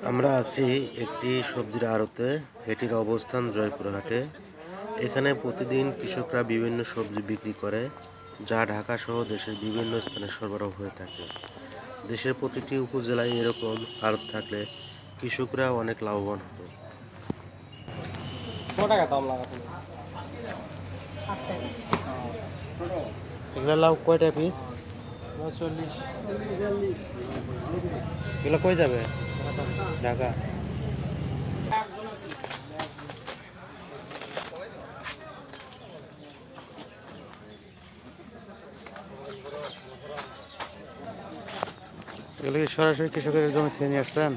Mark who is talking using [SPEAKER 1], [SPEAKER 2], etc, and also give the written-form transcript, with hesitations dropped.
[SPEAKER 1] আমরা আছি একটি সবজির আড়তে। এটির অবস্থান জয়পুরহাটে। এখানে প্রতিদিন কৃষকরা বিভিন্ন সবজি বিক্রি করে, যা ঢাকা সহ দেশের বিভিন্ন স্থানে সরবরাহ হয়ে থাকে। দেশের প্রতিটি উপজেলায় এরকম আড়ত থাকলে কৃষকরা অনেক লাভবান হতো।
[SPEAKER 2] কত টাকা দাম লাগাছিল?
[SPEAKER 1] এগুলো লাউ কয়টা পিস?
[SPEAKER 2] 40।
[SPEAKER 1] এগুলো কই যাবে? ঢাকা। এগুলো কি সরাসরি কৃষকের জমি থেকে নিয়ে আসছেন?